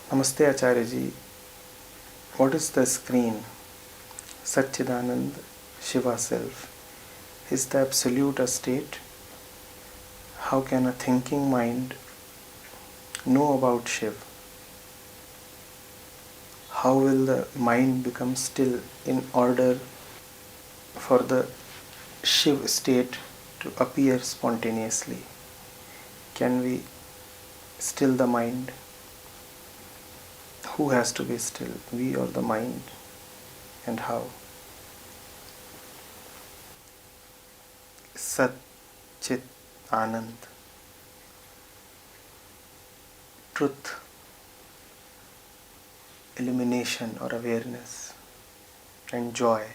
Namaste Acharya ji. What is the screen? Satchidanand, Shiva Self. Is the absolute a state? How can a thinking mind know about Shiv? How will the mind become still in order for the Shiv state to appear spontaneously? Can we still the mind? Who has to be still, we or the mind? And how? Sat Chit Anand. Truth, illumination or awareness, and joy.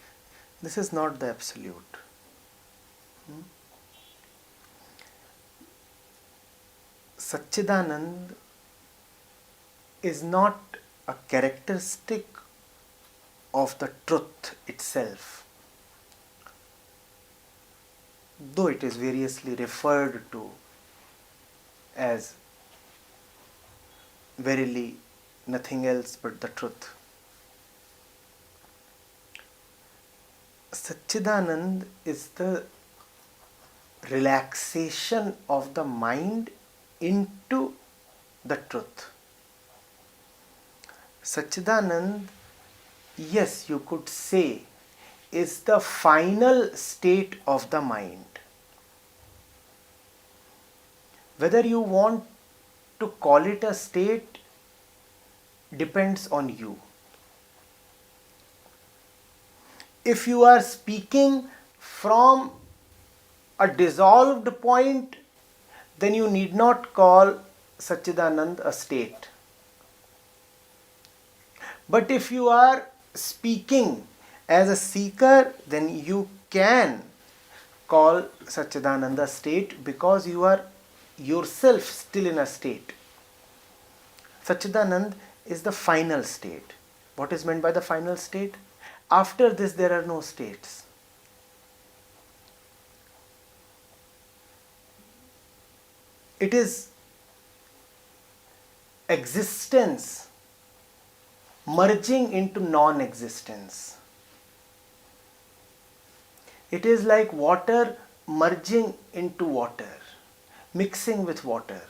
This is not the absolute. Satchidanand is not a characteristic of the truth itself, though it is variously referred to as verily nothing else but the truth. Satchidanand is the relaxation of the mind into the truth. Satchidanand, yes, you could say, is the final state of the mind. Whether you want to call it a state depends on you. If you are speaking from a dissolved point, then you need not call Satchidanand a state. But if you are speaking as a seeker, then you can call Satchidanand a state because you are yourself still in a state. Satchidanand is the final state. What is meant by the final state? After this, there are no states. It is existence merging into non-existence. It is like water merging into water, mixing with water.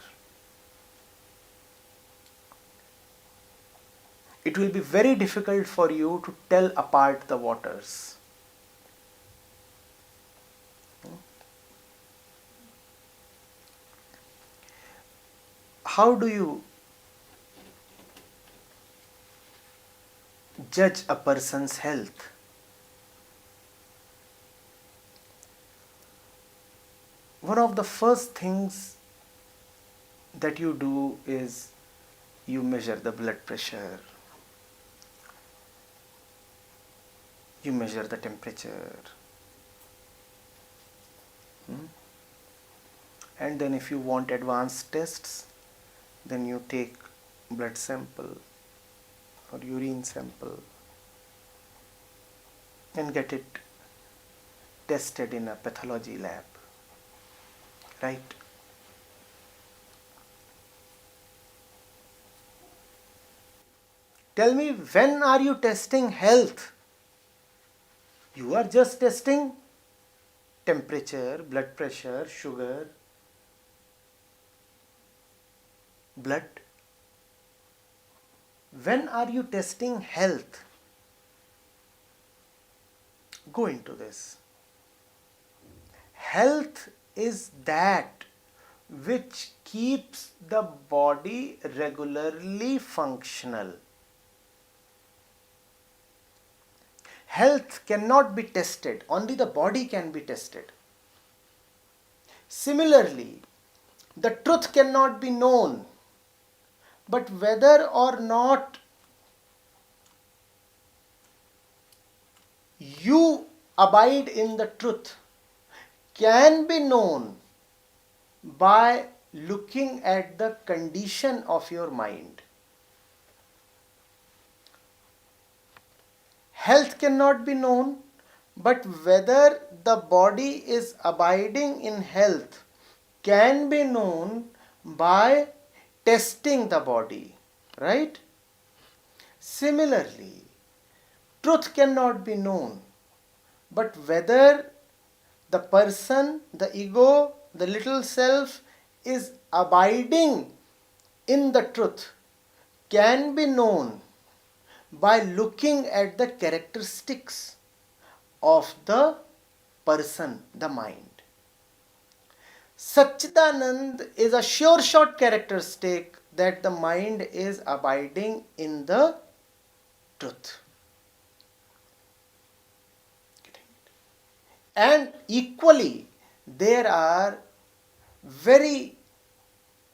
It will be very difficult for you to tell apart the waters. How do you judge a person's health? One of the first things that you do is you measure the blood pressure, you measure the temperature, and then if you want advanced tests, then you take blood sample or urine sample and get it tested in a pathology lab, right? Tell me, when are you testing health? You are just testing temperature, blood pressure, sugar, blood. When are you testing health? Go into this. Health is that which keeps the body regularly functional. Health cannot be tested, only the body can be tested. Similarly, the truth cannot be known, but whether or not you abide in the truth can be known by looking at the condition of your mind. Health cannot be known, but whether the body is abiding in health can be known by testing the body, right? Similarly, truth cannot be known, but whether the person, the ego, the little self is abiding in the truth can be known by looking at the characteristics of the person, the mind. Satchidanand is a sure shot characteristic that the mind is abiding in the truth. And equally, there are very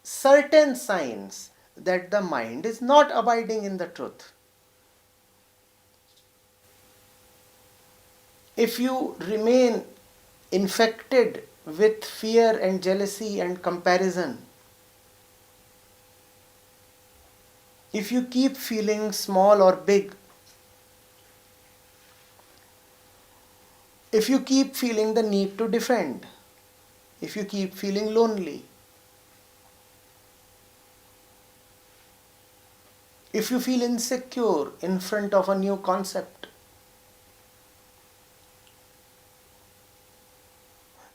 certain signs that the mind is not abiding in the truth. If you remain infected with fear and jealousy and comparison, if you keep feeling small or big, if you keep feeling the need to defend, if you keep feeling lonely, if you feel insecure in front of a new concept,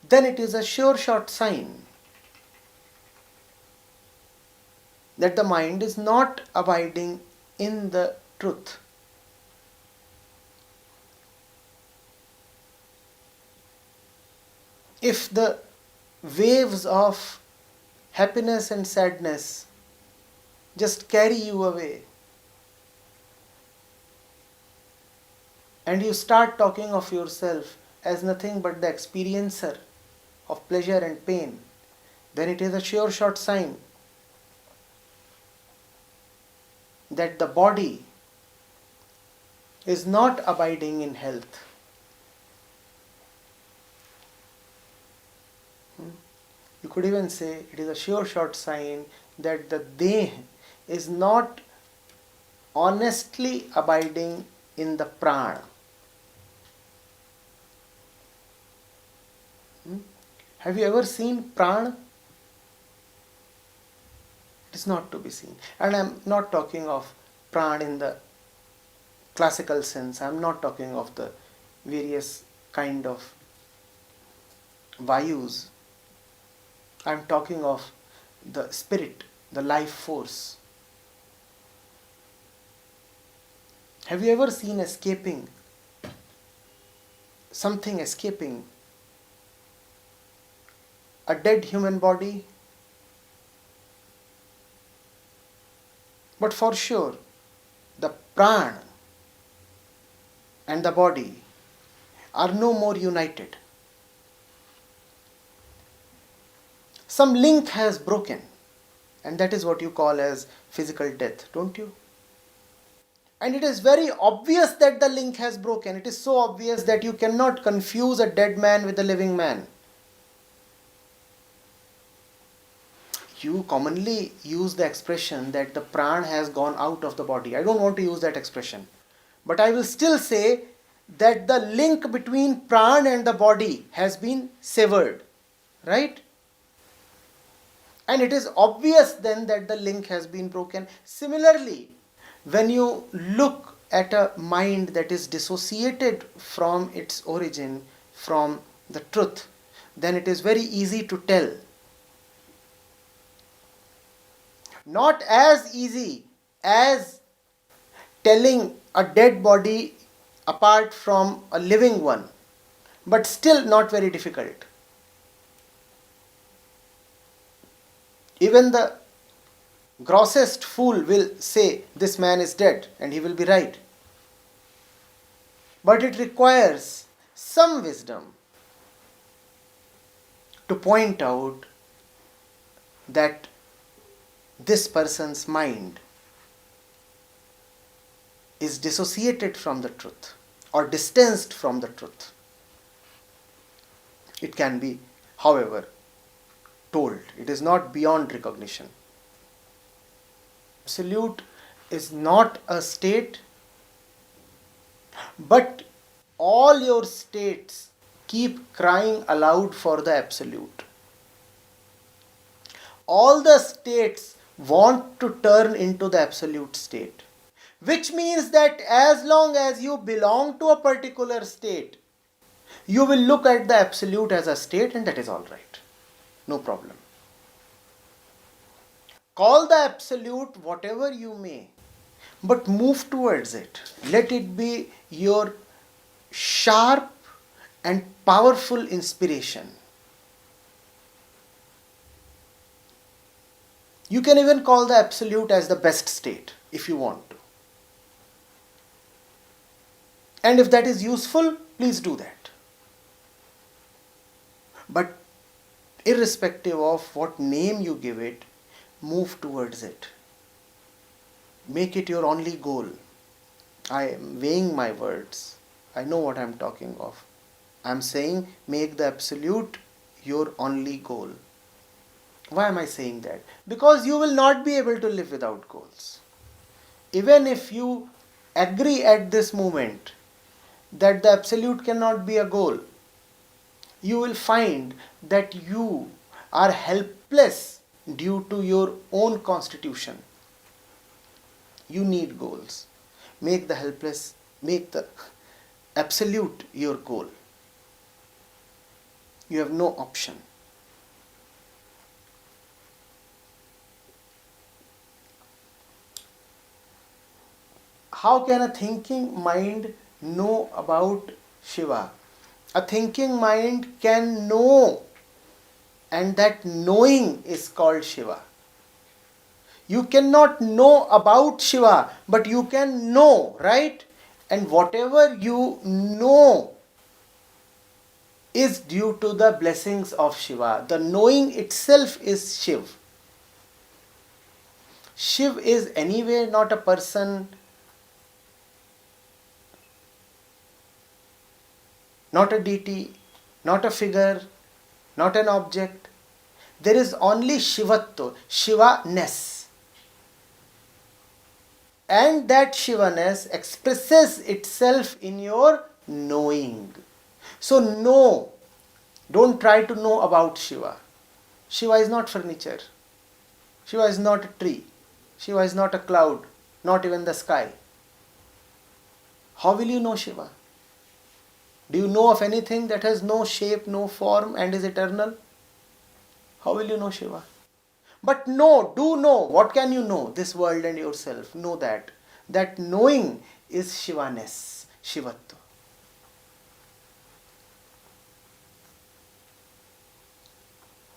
then it is a sure shot sign that the mind is not abiding in the truth. If the waves of happiness and sadness just carry you away, and you start talking of yourself as nothing but the experiencer of pleasure and pain, then it is a sure shot sign that the body is not abiding in health. You could even say it is a sure shot sign that the Deh is not honestly abiding in the Prana. Have you ever seen Prana? It is not to be seen. And I am not talking of Prana in the classical sense. I am not talking of the various kind of vayus. I am talking of the spirit, the life force. Have you ever seen something escaping a dead human body? But for sure, the prana and the body are no more united. Some link has broken, and that is what you call as physical death, don't you? And it is very obvious that the link has broken. It is so obvious that you cannot confuse a dead man with a living man. You commonly use the expression that the prana has gone out of the body. I don't want to use that expression. But I will still say that the link between prana and the body has been severed. Right? And it is obvious then that the link has been broken. Similarly, when you look at a mind that is dissociated from its origin, from the truth, then it is very easy to tell. Not as easy as telling a dead body apart from a living one, but still not very difficult. Even the grossest fool will say this man is dead, and he will be right. But it requires some wisdom to point out that this person's mind is dissociated from the truth or distanced from the truth. It can be, however, told. It is not beyond recognition. Absolute is not a state, but all your states keep crying aloud for the absolute. All the states want to turn into the absolute state. Which means that as long as you belong to a particular state, you will look at the absolute as a state, and that is all right. No problem. Call the absolute whatever you may, but move towards it. Let it be your sharp and powerful inspiration. You can even call the absolute as the best state if you want to. And if that is useful, please do that. But irrespective of what name you give it, move towards it. Make it your only goal. I am weighing my words. I know what I am talking of. I am saying make the absolute your only goal. Why am I saying that? Because you will not be able to live without goals. Even if you agree at this moment that the absolute cannot be a goal, you will find that you are helpless due to your own constitution. You need goals. Make the absolute your goal. You have no option. How can a thinking mind know about Shiva? A thinking mind can know, and that knowing is called Shiva. You cannot know about Shiva, but you can know, right? And whatever you know is due to the blessings of Shiva. The knowing itself is Shiv. Shiv is anyway not a person, not a deity, not a figure, not an object. There is only Shivatva, Shiva-ness. And that Shiva-ness expresses itself in your knowing. So know. Don't try to know about Shiva. Shiva is not furniture. Shiva is not a tree. Shiva is not a cloud, not even the sky. How will you know Shiva? Do you know of anything that has no shape, no form and is eternal? How will you know Shiva? But know, do know. What can you know? This world and yourself. Know that. That knowing is Shiva-ness, Shivatva.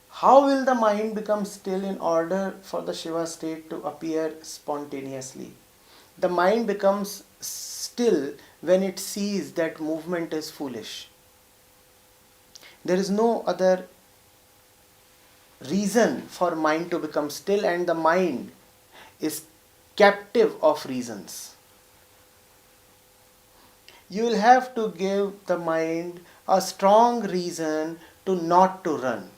How will the mind become still in order for the Shiva state to appear spontaneously? The mind becomes still when it sees that movement is foolish. There is no other reason for mind to become still, and the mind is captive of reasons. You will have to give the mind a strong reason to not to run.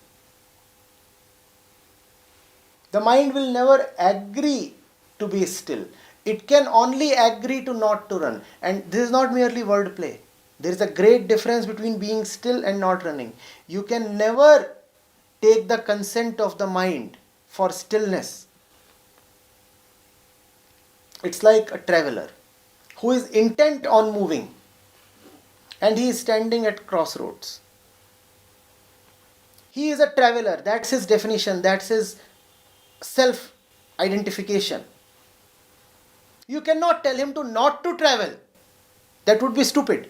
The mind will never agree to be still. It can only agree to not to run. And this is not merely word play. There is a great difference between being still and not running. You can never take the consent of the mind for stillness. It's like a traveler who is intent on moving and he is standing at crossroads. He is a traveler. That's his definition. That's his self-identification. You cannot tell him to not to travel. That would be stupid.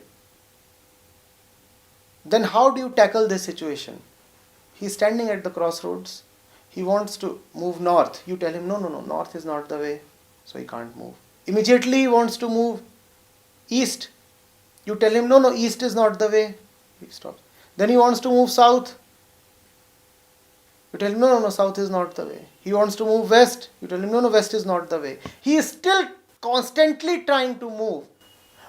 Then how do you tackle this situation? He is standing at the crossroads. He wants to move north. You tell him, no, north is not the way. So he can't move. Immediately he wants to move east. You tell him, no, east is not the way. He stops. Then he wants to move south. You tell him, no, south is not the way. He wants to move west. You tell him, no, west is not the way. He is still constantly trying to move.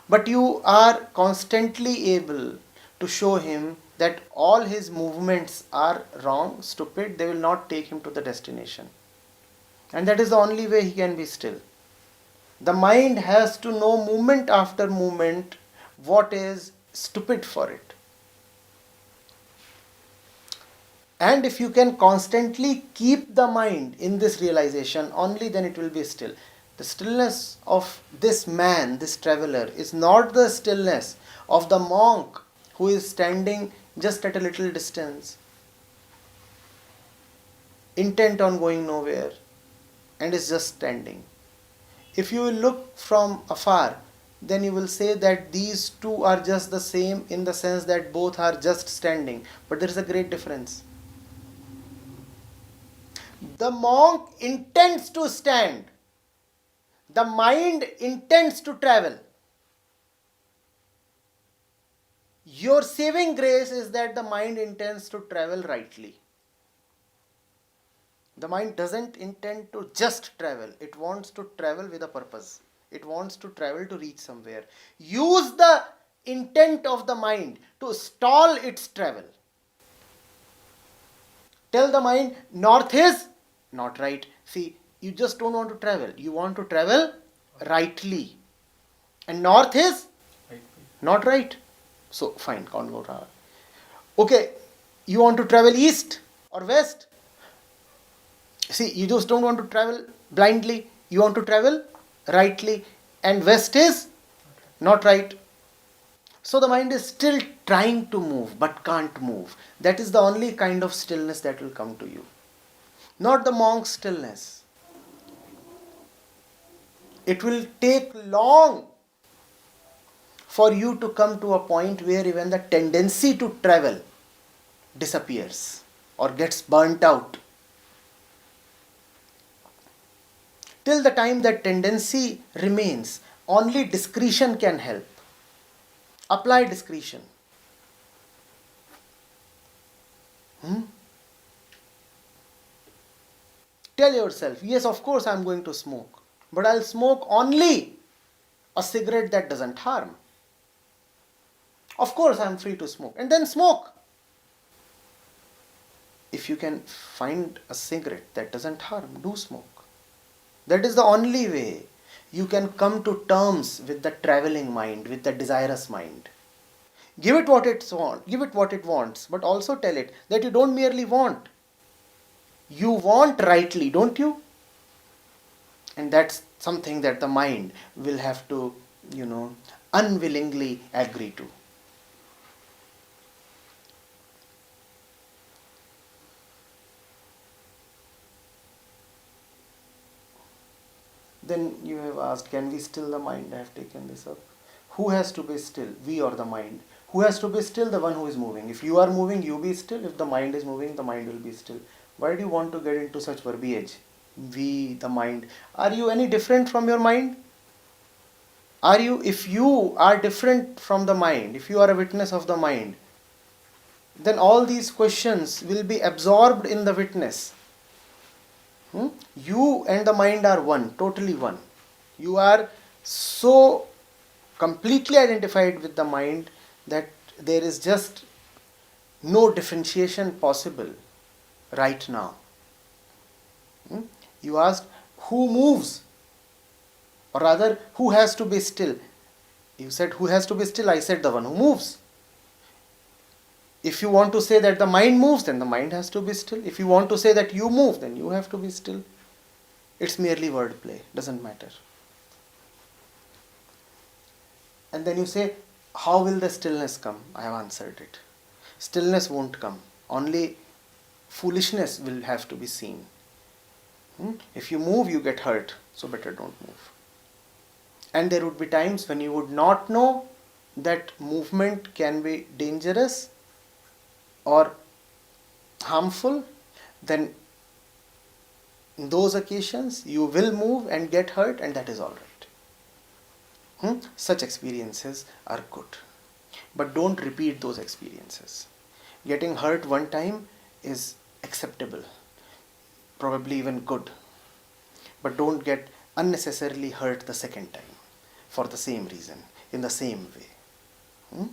But you are constantly able to show him that all his movements are wrong, stupid. They will not take him to the destination. And that is the only way he can be still. The mind has to know moment after moment what is stupid for it. And if you can constantly keep the mind in this realization, only then it will be still. The stillness of this man, this traveler, is not the stillness of the monk who is standing just at a little distance, intent on going nowhere, and is just standing. If you will look from afar, then you will say that these two are just the same in the sense that both are just standing. But there is a great difference. The monk intends to stand. The mind intends to travel. Your saving grace is that the mind intends to travel rightly. The mind doesn't intend to just travel. It wants to travel with a purpose. It wants to travel to reach somewhere. Use the intent of the mind to stall its travel. Tell the mind, north is not right. See, you just don't want to travel. You want to travel rightly. And north is not right. So, fine, can't go wrong. Okay, you want to travel east or west? See, you just don't want to travel blindly. You want to travel rightly. And west is not right. So the mind is still trying to move but can't move. That is the only kind of stillness that will come to you. Not the monk's stillness. It will take long for you to come to a point where even the tendency to travel disappears or gets burnt out. Till the time that tendency remains, only discretion can help. Apply discretion. Tell yourself, yes, of course I am going to smoke, but I'll smoke only a cigarette that doesn't harm. Of course I am free to smoke, and then smoke. If you can find a cigarette that doesn't harm, do smoke. That is the only way you can come to terms with the traveling mind, with the desirous mind. Give it what it wants, but also tell it that you don't merely want. You want rightly, don't you? And that's something that the mind will have to, unwillingly agree to. Then you have asked, can we still the mind? I have taken this up. Who has to be still? We or the mind? Who has to be still? The one who is moving. If you are moving, you be still. If the mind is moving, the mind will be still. Why do you want to get into such verbiage? We, the mind. Are you any different from your mind? If you are different from the mind, if you are a witness of the mind, then all these questions will be absorbed in the witness. You and the mind are one, totally one. You are so completely identified with the mind that there is just no differentiation possible right now. You asked, who moves? Or rather, who has to be still? You said, who has to be still? I said, the one who moves. If you want to say that the mind moves, then the mind has to be still. If you want to say that you move, then you have to be still. It's merely wordplay, doesn't matter. And then you say, how will the stillness come? I have answered it. Stillness won't come. Only foolishness will have to be seen. If you move, you get hurt. So better don't move. And there would be times when you would not know that movement can be dangerous or harmful. Then in those occasions, you will move and get hurt, and that is all right. Such experiences are good. But don't repeat those experiences. Getting hurt one time is acceptable, probably even good. But don't get unnecessarily hurt the second time for the same reason, in the same way.